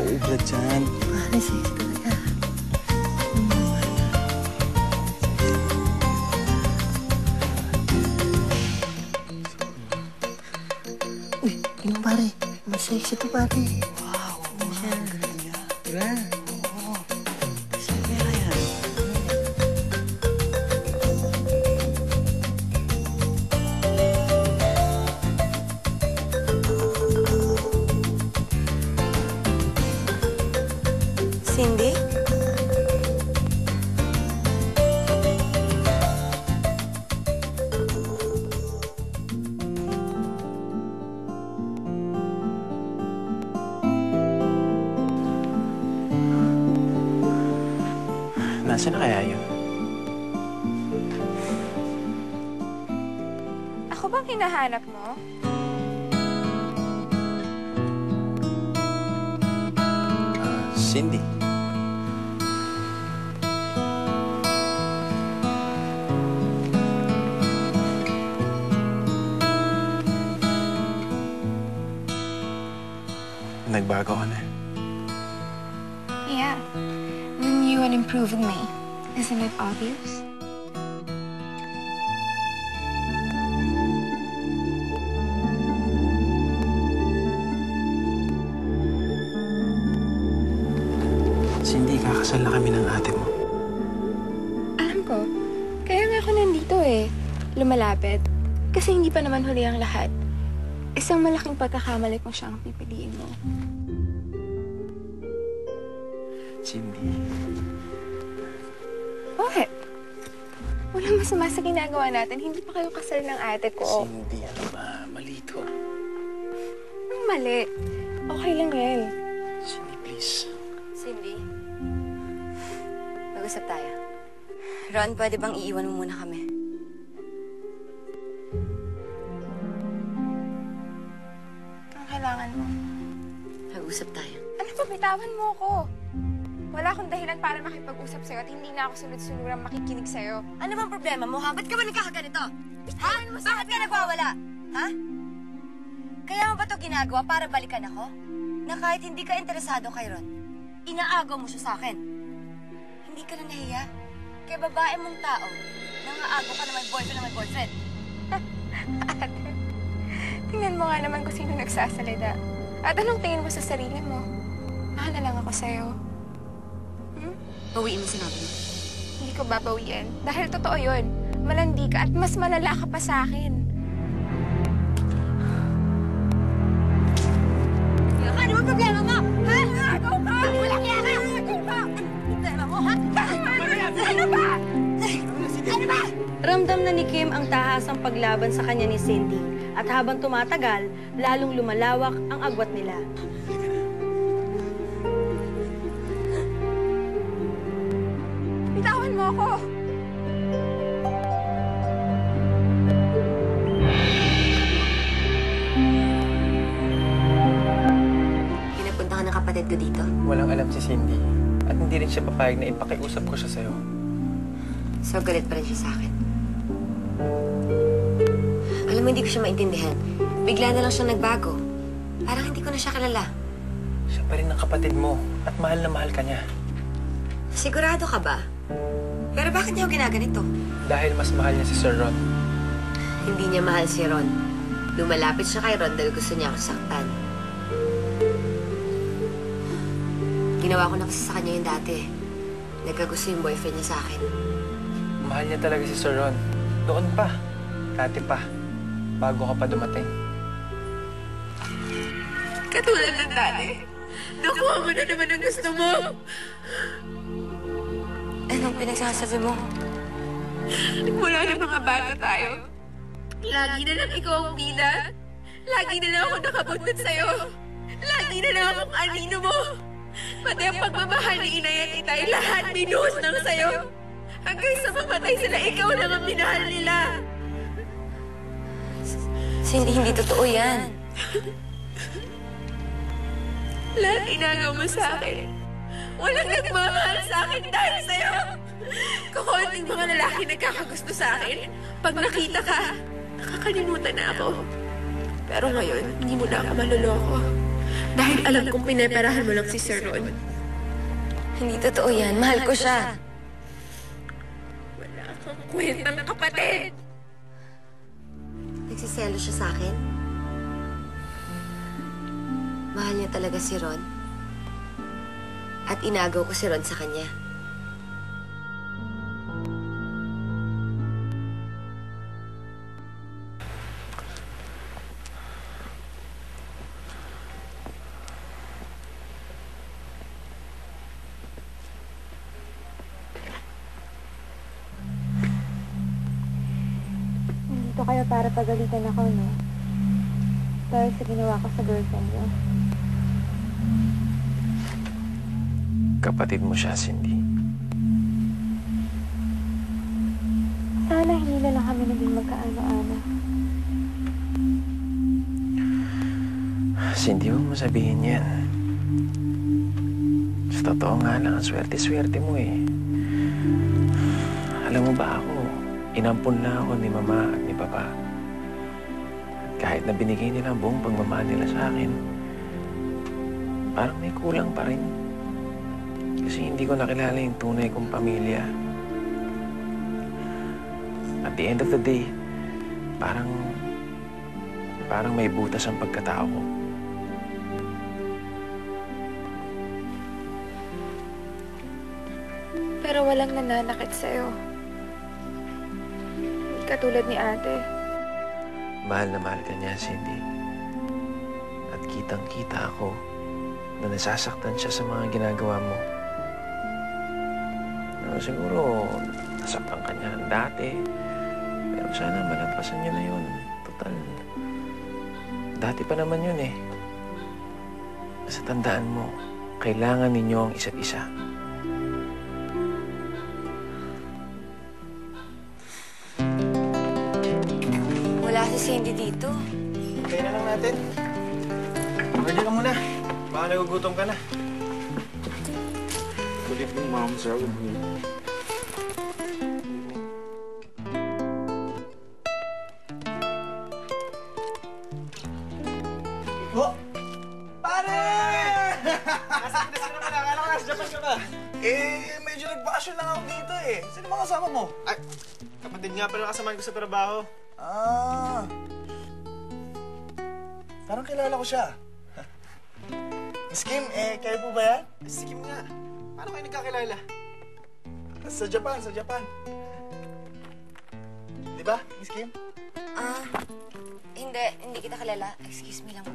mauubra dyan. Pare, sexy talaga. Uy, yun pare. Mas sexy to pare. Wow, ang galing niya. Diba? Oo. Saan kaya yan? Cindy? Nasaan na kaya yun? Ako bang hinahanap mo? Cindy. Nagbago ka na. Yeah. The new and improving me. Isn't it obvious? Cindy, kakasal na kami ng ate mo. Alam ko. Kaya nga ako nandito eh. Lumalapit. Kasi hindi pa naman huli ang lahat. Isang malaking pagkakamali kung siya ang pipiliin mo. Cindy. Bakit? Walang masama sa ginagawa natin. Hindi pa kayo kasal ng ate ko. Cindy, ano ba? Mali to. Anong mali? Okay lang, Rel. Cindy, please. Cindy? Mag-usap tayo. Ron, pwede bang iiwan mo muna kami? Ang kailangan mo. Mag-usap tayo. Ano pa, bitawan mo ako. Wala akong dahilan para makipag-usap sa'yo at hindi na ako sunod-sunurang makikinig sa'yo. Ano bang problema mo, ha? Ba't ka ba nagkakaganito? Ha? Bakit ka nagwawala? Ha? Kaya mo ba ito ginagawa para balikan ako? Na kahit hindi ka interesado kay Ron, inaagaw mo siya sa akin. Hindi ka na nahiya? Kaya babae mong tao, nangaagaw ka na may boyfriend na may boyfriend. Ate, tingnan mo nga naman kung sino nagsasalita. At anong tingin mo sa sarili mo? Mahal na lang ako sa'yo. Bawiin mo sinabi mo. Hindi ko babawiin. Dahil totoo yun. Malandi ka at mas malala ka pa sa akin. Ano ang problema mo? Ha? Agaw ka! Walang yan ka! Agaw ka! Problema mo, ha? Ano ba? Ano ba? Ramdam na ni Kim ang tahasang paglaban sa kanya ni Cindy. At habang tumatagal, lalong lumalawak ang agwat nila. Bitawan mo ako! Pinapunta ka ng kapatid ko dito. Walang alam si Cindy. At hindi rin siya papayag na ipakiusap ko siya sa'yo. So, galit pa rin siya sa akin. Alam mo, hindi ko siya maintindihan. Bigla na lang siya nagbago. Parang hindi ko na siya kilala. Siya pa rin ang kapatid mo at mahal na mahal ka niya. Sigurado ka ba? Pero bakit niya ako ginaganito? Dahil mas mahal niya si Sir Ron. Hindi niya mahal si Ron. Lumalapit siya kay Ron dahil gusto niya ako saktan. Ginawa ko na kasi sa kanya yung dati. Nagkagusto yung boyfriend niya sa akin. Mahal niya talaga si Sir Ron. Noon pa. Dati pa. Bago ka pa dumating. Katulad ng dati. Nakuha mo na naman ang gusto mo. Anong pinagsasabi mo? Mula na mga bata tayo. Lagi na lang ikaw ang bida. Lagi na lang ako nakabuntot sa'yo. Lagi na lang akong anino mo. Pati ang pagmamahal ni Inay at Itay, lahat binuhos lang sa'yo. Hanggang sa mamatay sila, ikaw lang ang minahal nila. Hindi totoo yan. Lahat inagaw mo sa akin. Walang nagmamahal sa akin dahil sa'yo. Kukunting mga lalaki nagkakagusto sa akin. Pag nakita ka, nakakalimutan na ako. Pero ngayon, hindi mo na ako maluloko. Dahil alam kong pineperahan mo lang si Sir Ron. Hindi totoo yan. Mahal ko siya. Wala kang kwentang kapatid. Nagsiselo siya sa akin. Mahal niya talaga si Ron. At inagaw ko si Ron sa kanya. Nandito kayo para pagalitan ako, no? Dahil sa ginawa ko sa girlfriend niyo. Kapatid mo siya, Cindy. Sana hindi na lang kami naging magkaano-ano. Cindy, huwag mo sabihin yan. Sa totoo nga lang, ang swerte-swerte mo eh. Alam mo ba ako, inampun na ako ni Mama at ni Papa. Kahit na binigay nila ang buong pagmamahal nila sa akin, parang may kulang pa rin. Kasi hindi ko nakilala yung tunay kong pamilya. At the end of the day, parang may butas ang pagkatao ko. Pero walang nananakit sa'yo. Hindi katulad ni ate. Mahal na mahal ka niya, Cindy. At kitang-kita ako na nasasaktan siya sa mga ginagawa mo. Siguro, nasaktan ka niya dati. Pero sana malampasan niyo na yun. Total, dati pa naman yun eh. Basta tandaan mo, kailangan ninyo ang isa't isa. Wala si Cindy dito. Kaya na lang natin. Ready ka muna. Baka nagugutom ka na. Good evening, Ma'am. Sir, good evening. Oh! Pare! Nasaan ka naman? Akala ko nasa Japan ka ba? Medyo nagbakasyon lang ako dito eh. Sino mga kasama mo? Ay, kapatid nga pala kasamahan ko sa trabaho. Ah. Parang kilala ko siya. Miss Kim, kayo po ba yan? Si Kim nga. Paano kayo nagkakilala? Sa Japan, sa Japan. Di ba, Miss Kim? Hindi kita kilala. Excuse me lang po.